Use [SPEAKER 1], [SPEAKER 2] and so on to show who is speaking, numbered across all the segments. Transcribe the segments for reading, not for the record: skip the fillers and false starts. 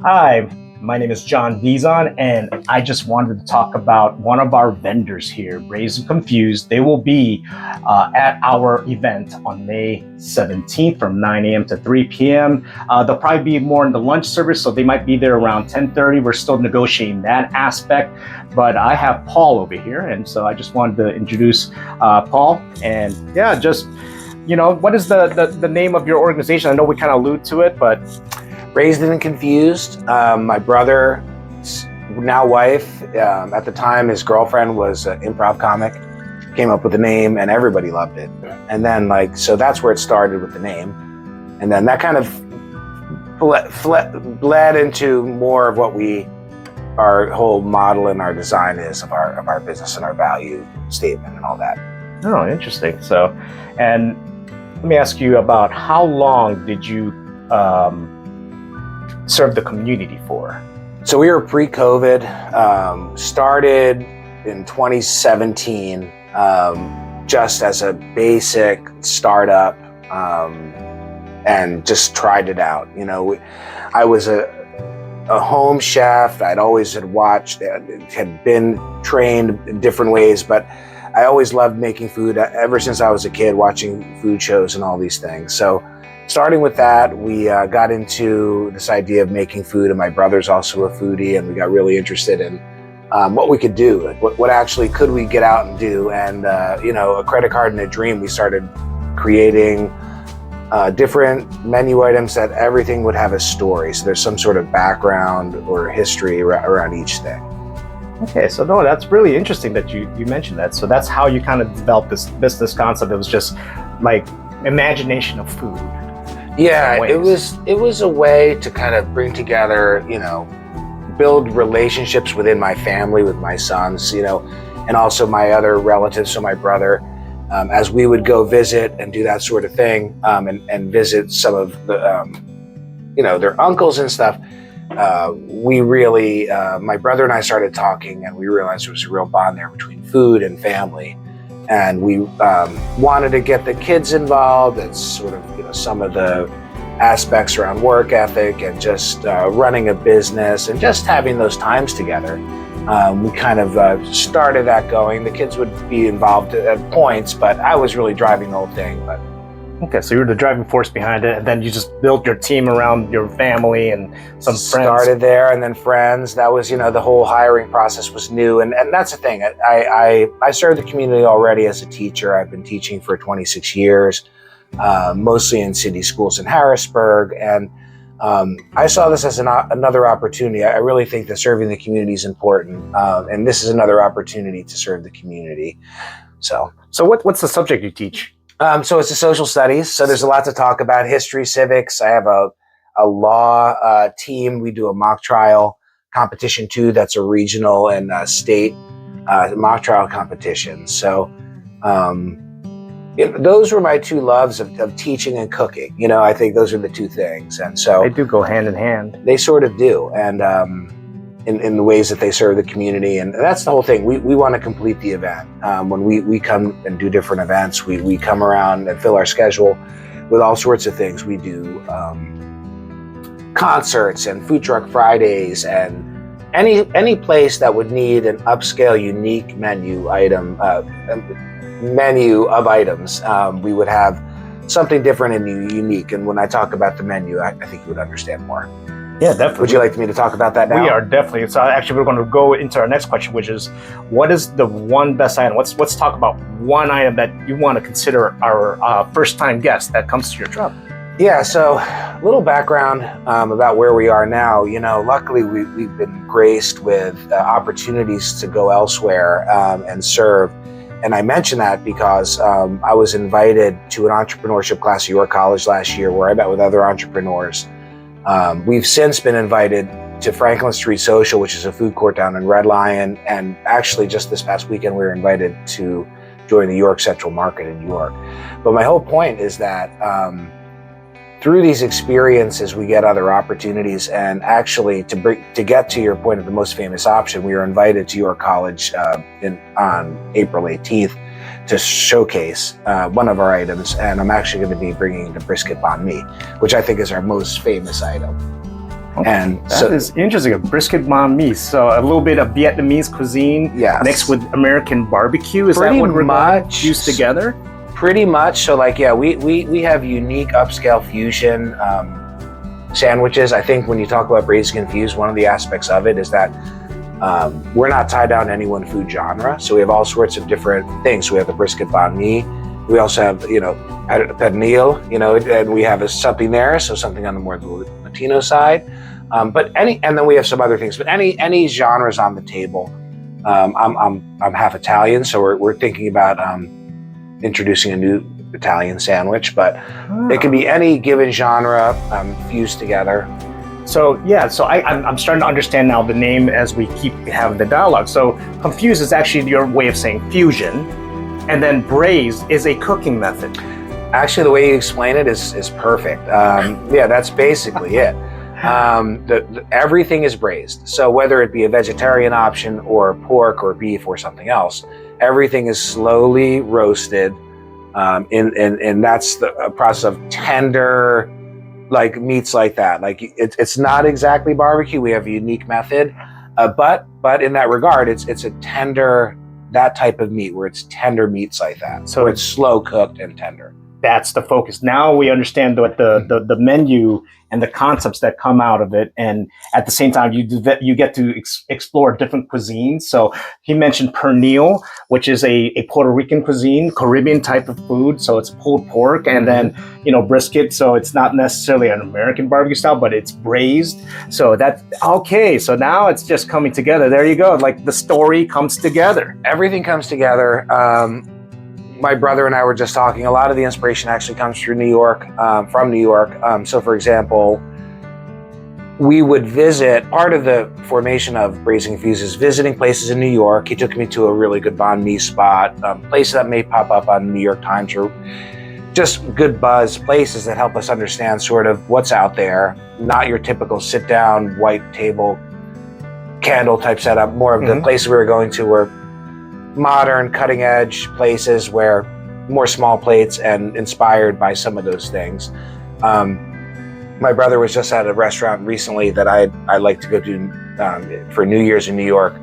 [SPEAKER 1] Hi, my name is John Dizon, and I just wanted to talk about one of our vendors here, Braised and Confused. They will be at our event on May 17th from 9 a.m. to 3 p.m. They'll probably be more in the lunch service, so they might be there around 10:30. We're still negotiating that aspect, but I have Paul over here, and so I just wanted to introduce Paul. And yeah, just, what is the name of your organization? I know we kind of allude to it, but...
[SPEAKER 2] Braised and Confused. My brother, now wife, at the time his girlfriend was an improv comic, came up with the name and everybody loved it. And then so that's where it started with the name. And then that kind of bled into more of what our whole model and our design is of our business and our value statement and all that.
[SPEAKER 1] Oh, interesting. So, and let me ask you about how long did you serve the community for?
[SPEAKER 2] So we were pre-COVID, started in 2017, just as a basic startup, and just tried it out. I was a home chef. I'd always had been trained in different ways, but I always loved making food ever since I was a kid, watching food shows and all these things. So starting with that, we got into this idea of making food, and my brother's also a foodie, and we got really interested in what we could do, what actually could we get out and do. And a credit card and a dream, we started creating different menu items that everything would have a story. So there's some sort of background or history around each thing.
[SPEAKER 1] Okay, so no, that's really interesting that you mentioned that. So that's how you kind of developed this business concept. It was just like imagination of food.
[SPEAKER 2] Yeah, it was a way to kind of bring together, build relationships within my family with my sons, and also my other relatives, so my brother, as we would go visit and do that sort of thing, and visit some of the, their uncles and stuff. We really, my brother and I started talking, and we realized there was a real bond there between food and family. And we wanted to get the kids involved. It's sort of, some of the aspects around work ethic and just running a business and just having those times together. We kind of started that going. The kids would be involved at points, but I was really driving the whole thing. But
[SPEAKER 1] okay, so you were the driving force behind it, and then you just built your team around your family and some friends.
[SPEAKER 2] Started there, and then friends. That was, the whole hiring process was new, and that's the thing. I served the community already as a teacher. I've been teaching for 26 years, mostly in city schools in Harrisburg, and I saw this as another opportunity. I really think that serving the community is important, and this is another opportunity to serve the community. So
[SPEAKER 1] what's the subject you teach?
[SPEAKER 2] So it's a social studies. So there's a lot to talk about: history, civics. I have a law team. We do a mock trial competition too. That's a regional and state mock trial competition. So those were my two loves of teaching and cooking. I think those are the two things. And so
[SPEAKER 1] they do go hand in hand.
[SPEAKER 2] They sort of do. And in the ways that they serve the community. And that's the whole thing. We want to complete the event. When we come and do different events, we come around and fill our schedule with all sorts of things. We do concerts and food truck Fridays, and any place that would need an upscale, unique menu of items, we would have something different and unique. And when I talk about the menu, I think you would understand more.
[SPEAKER 1] Yeah, definitely.
[SPEAKER 2] Would you like me to talk about that now?
[SPEAKER 1] We are definitely. So actually, we're going to go into our next question, which is, what is the one best item? Let's talk about one item that you want to consider our first-time guest that comes to your truck.
[SPEAKER 2] Yeah, so a little background about where we are now. Luckily we've been graced with opportunities to go elsewhere and serve. And I mention that because I was invited to an entrepreneurship class at York College last year where I met with other entrepreneurs. We've since been invited to Franklin Street Social, which is a food court down in Red Lion. And actually just this past weekend, we were invited to join the York Central Market in York. But my whole point is that through these experiences, we get other opportunities. And actually, to get to your point of the most famous option, we were invited to York College on April 18th to showcase one of our items. And I'm actually going to be bringing the brisket banh mi, which I think is our most famous item. And
[SPEAKER 1] that is interesting. A brisket banh mi. So a little bit of Vietnamese cuisine mixed with American barbecue. Is that what we're going to fuse together?
[SPEAKER 2] Pretty much. So like, we have unique upscale fusion sandwiches. I think when you talk about Braised and Confused, one of the aspects of it is that we're not tied down to any one food genre. So we have all sorts of different things. So we have the brisket banh mi. We also have, pernil, and we have something there. So something on the more Latino side. And then we have some other things, but any genres on the table. I'm half Italian, so we're thinking about introducing a new Italian sandwich, but it can be any given genre fused together.
[SPEAKER 1] So I'm starting to understand now the name as we keep having the dialogue. So confused is actually your way of saying fusion, and then braised is a cooking method.
[SPEAKER 2] Actually, the way you explain it is perfect. That's basically it. Everything is braised. So whether it be a vegetarian option or pork or beef or something else, everything is slowly roasted. And that's a process of tender, like meats like that. Like it's not exactly barbecue. We have a unique method, but in that regard, it's a tender, that type of meat where it's tender meats like that. So it's slow cooked and tender.
[SPEAKER 1] That's the focus. Now we understand what the menu and the concepts that come out of it, and at the same time you get to explore different cuisines. So he mentioned pernil, which is a Puerto Rican cuisine, Caribbean type of food. So it's pulled pork, and then brisket. So it's not necessarily an American barbecue style, but it's braised. So that's okay. So now it's just coming together. There you go. Like the story comes together.
[SPEAKER 2] Everything comes together. My brother and I were just talking, a lot of the inspiration actually comes from New York. So for example, we would visit, part of the formation of Braised and Confused is visiting places in New York. He took me to a really good banh mi spot, places that may pop up on New York Times, or just good buzz places that help us understand sort of what's out there. Not your typical sit down, white table, candle type setup. More of the places we were going to were modern, cutting edge places where more small plates and inspired by some of those things. My brother was just at a restaurant recently that I like to go to for New Year's in New York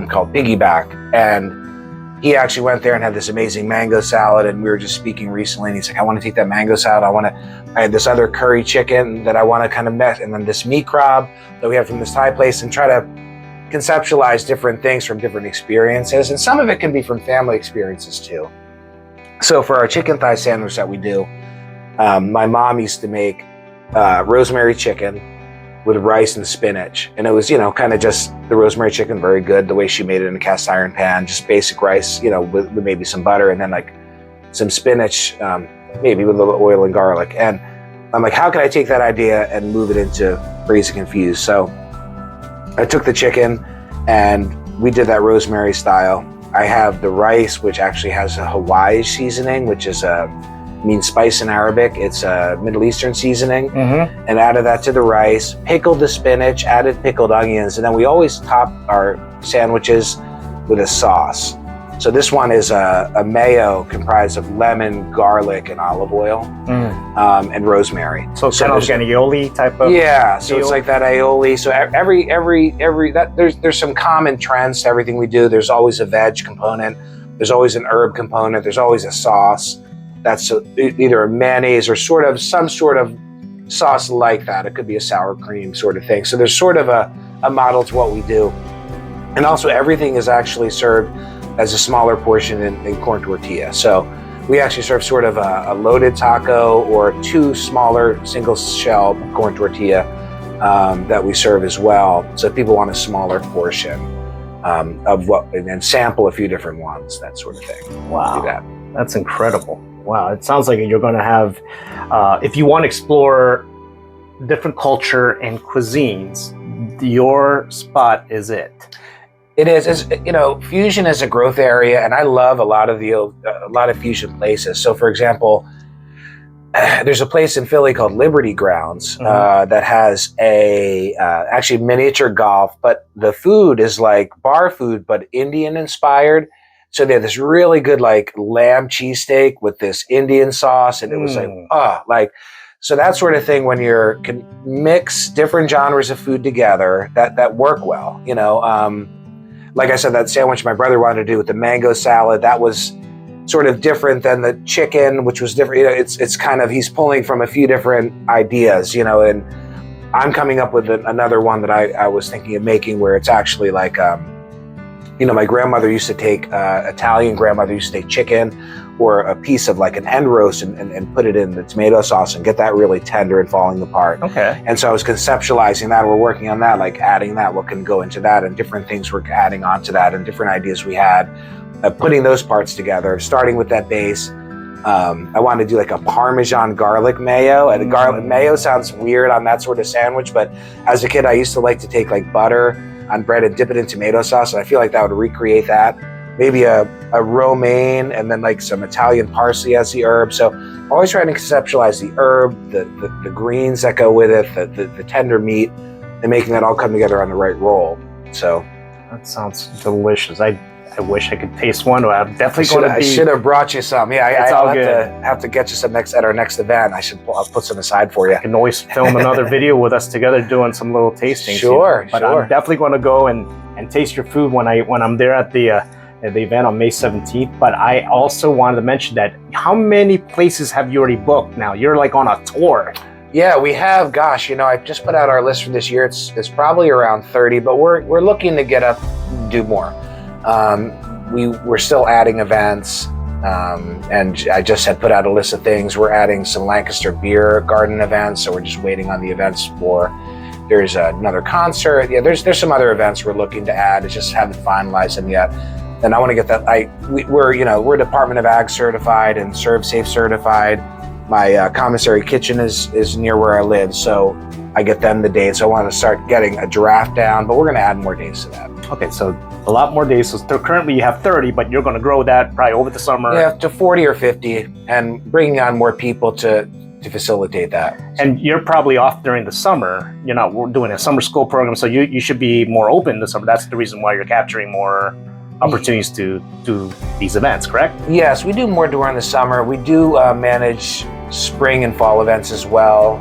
[SPEAKER 2] called Piggyback. And he actually went there and had this amazing mango salad. And we were just speaking recently and he's like, I want to take that mango salad. I had this other curry chicken that I want to kind of mess, and then this meat crab that we have from this Thai place, and try to conceptualize different things from different experiences, and some of it can be from family experiences too. So for our chicken thigh sandwich that we do, my mom used to make rosemary chicken with rice and spinach, and it was kind of just the rosemary chicken, very good the way she made it in a cast iron pan, just basic rice, with maybe some butter, and then like some spinach, maybe with a little oil and garlic. And I'm like, how can I take that idea and move it into Braised and Confused? So I took the chicken and we did that rosemary style. I have the rice, which actually has a Hawaii seasoning, which is means spice in Arabic. It's a Middle Eastern seasoning, and added that to the rice, pickled the spinach, added pickled onions, and then we always top our sandwiches with a sauce. So this one is a mayo comprised of lemon, garlic, and olive oil, and rosemary.
[SPEAKER 1] So kind of an aioli type of.
[SPEAKER 2] Yeah, so it's like that aioli. So there's some common trends to everything we do. There's always a veg component. There's always an herb component. There's always a sauce. That's either a mayonnaise or some sort of sauce like that. It could be a sour cream sort of thing. So there's sort of a model to what we do. And also everything is actually served as a smaller portion in corn tortilla. So we actually serve sort of a loaded taco or 2 smaller single shell corn tortilla that we serve as well. So if people want a smaller portion of what, and then sample a few different ones, that sort of thing.
[SPEAKER 1] Wow,
[SPEAKER 2] do that.
[SPEAKER 1] That's incredible. Wow, it sounds like you're going to have, if you want to explore different culture and cuisines, your spot is it.
[SPEAKER 2] It is. Fusion is a growth area, and I love a lot of fusion places. So, for example, there's a place in Philly called Liberty Grounds that has actually miniature golf, but the food is like bar food, but Indian inspired. So they had this really good like lamb cheesesteak with this Indian sauce, and it was So that sort of thing, when you can mix different genres of food together that work well, like I said, that sandwich my brother wanted to do with the mango salad, that was sort of different than the chicken, which was different. It's kind of, he's pulling from a few different ideas, and I'm coming up with another one that I was thinking of making, where it's actually like, my grandmother used to take, Italian grandmother used to take chicken or a piece of like an end roast and put it in the tomato sauce and get that really tender and falling apart.
[SPEAKER 1] Okay.
[SPEAKER 2] And so I was conceptualizing that. We're working on that, like adding that, what can go into that, and different things we're adding onto that, and different ideas we had, putting those parts together, starting with that base. I wanted to do like a Parmesan garlic mayo, and garlic mayo sounds weird on that sort of sandwich, but as a kid, I used to like to take like butter on bread and dip it in tomato sauce, and I feel like that would recreate that. Maybe a romaine, and then like some Italian parsley as the herb. So always trying to conceptualize the herb, the greens that go with it, the tender meat, and making that all come together on the right roll. So
[SPEAKER 1] that sounds delicious. I wish I could taste one. I'm definitely going to be.
[SPEAKER 2] I should have brought you some. Yeah,
[SPEAKER 1] I'll
[SPEAKER 2] have to get you some at our next event. I'll put some aside for you.
[SPEAKER 1] I can always film another video with us together doing some little tastings.
[SPEAKER 2] Sure,
[SPEAKER 1] but I'm definitely going to go and taste your food when I'm there at the event on May 17th. But I also wanted to mention that, how many places have you already booked now? You're like on a tour.
[SPEAKER 2] Yeah, we have. Gosh, I just put out our list for this year. It's probably around 30, but we're looking to do more. We're still adding events, and I just had put out a list of things. We're adding some Lancaster beer garden events, so we're just waiting on the events for. There's another concert. Yeah, there's some other events we're looking to add. I just haven't finalized them yet. And I want to get that. We're Department of Ag certified and ServSafe certified. My commissary kitchen is near where I live, so I get them the dates. So I want to start getting a draft down, but we're going to add more dates to that.
[SPEAKER 1] Okay, so a lot more days. So currently you have 30, but you're going to grow that probably over the summer.
[SPEAKER 2] Yeah, to 40 or 50, and bringing on more people to facilitate that.
[SPEAKER 1] And you're probably off during the summer. You're not doing a summer school program, so you should be more open this summer. That's the reason why you're capturing more opportunities to do these events, correct?
[SPEAKER 2] Yes, we do more during the summer. We do manage spring and fall events as well.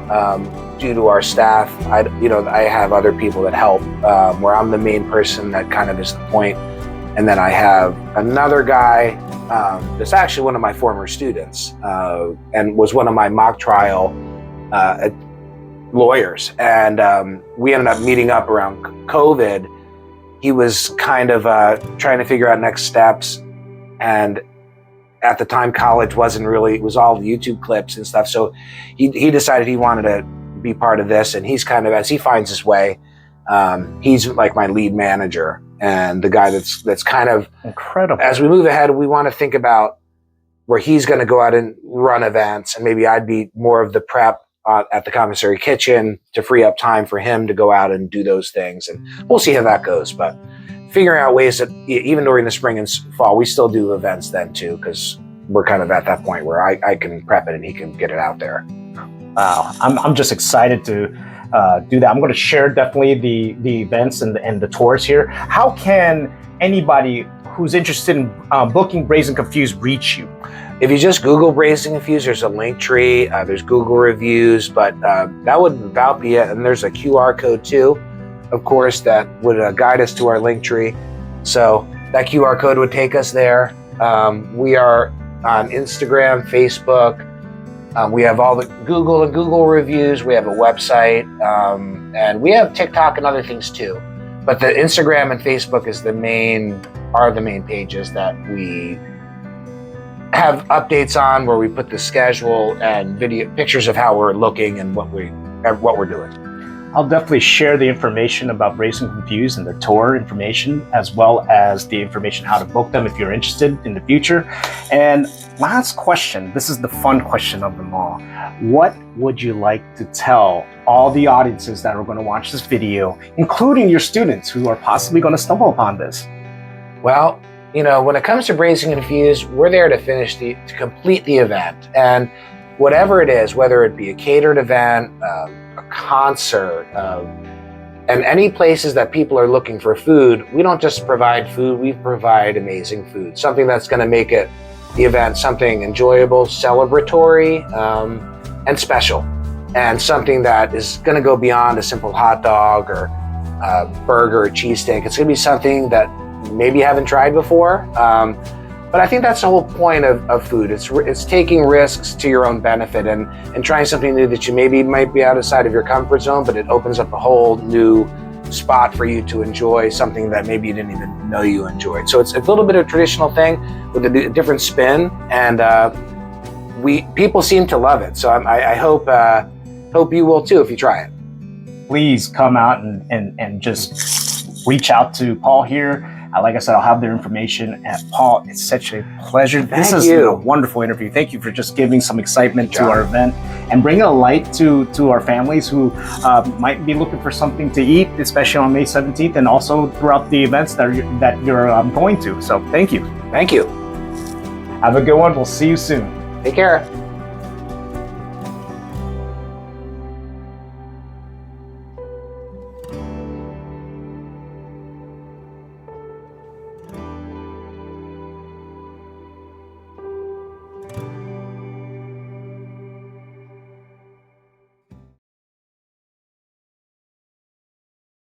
[SPEAKER 2] Due to our staff, I have other people that help, where I'm the main person that kind of is the point. And then I have another guy that's actually one of my former students, and was one of my mock trial lawyers. And we ended up meeting up around COVID. He was kind of trying to figure out next steps. And at the time, college wasn't really, it was all YouTube clips and stuff. So he decided he wanted to be part of this. And he's kind of, as he finds his way, he's like my lead manager and the guy that's kind of
[SPEAKER 1] incredible.
[SPEAKER 2] As we move ahead, we want to think about where he's going to go out and run events, and maybe I'd be more of the prep at the commissary kitchen to free up time for him to go out and do those things. And we'll see how that goes. But figuring out ways that even during the spring and fall, we still do events then too, because we're kind of at that point where I can prep it and he can get it out there.
[SPEAKER 1] Wow, I'm just excited to do that. I'm going to share definitely the events and the tours here. How can anybody who's interested in booking Braised and Confused reach you?
[SPEAKER 2] If you just Google Braised and Confused, there's a link tree, there's Google reviews, but that would about be it. And there's a QR code too, of course, that would guide us to our link tree. So that QR code would take us there. We are on Instagram, Facebook. We have all the Google reviews. We have a website, and we have TikTok and other things too. But the Instagram and Facebook are the main pages that we have updates on, where we put the schedule and video pictures of how we're looking and what we're doing.
[SPEAKER 1] I'll definitely share the information about Braised and Confused and the tour information, as well as the information how to book them if you're interested in the future. And last question, this is the fun question of them all. What would you like to tell all the audiences that are going to watch this video, including your students who are possibly going to stumble upon this?
[SPEAKER 2] Well, when it comes to Braised and Confused, we're there to complete the event. And whatever it is, whether it be a catered event, a concert, and any places that people are looking for food, we don't just provide food, we provide amazing food. Something that's going to make the event something enjoyable, celebratory, and special. and something that is going to go beyond a simple hot dog or burger or cheesesteak. It's going to be something that maybe you haven't tried before. But I think that's the whole point of food. It's taking risks to your own benefit and trying something new that you maybe might be outside of your comfort zone, but it opens up a whole new spot for you to enjoy something that maybe you didn't even know you enjoyed. So it's a little bit of a traditional thing with a different spin, and people seem to love it. So I hope you will too if you try it.
[SPEAKER 1] Please come out and just reach out to Paul here. Like I said, I'll have their information. And Paul, it's such a pleasure. This has been a wonderful interview. Thank you for just giving some excitement to our event and bringing a light to our families who might be looking for something to eat, especially on May 17th, and also throughout the events that you're going to. So thank you.
[SPEAKER 2] Thank you.
[SPEAKER 1] Have a good one. We'll see you soon.
[SPEAKER 2] Take care.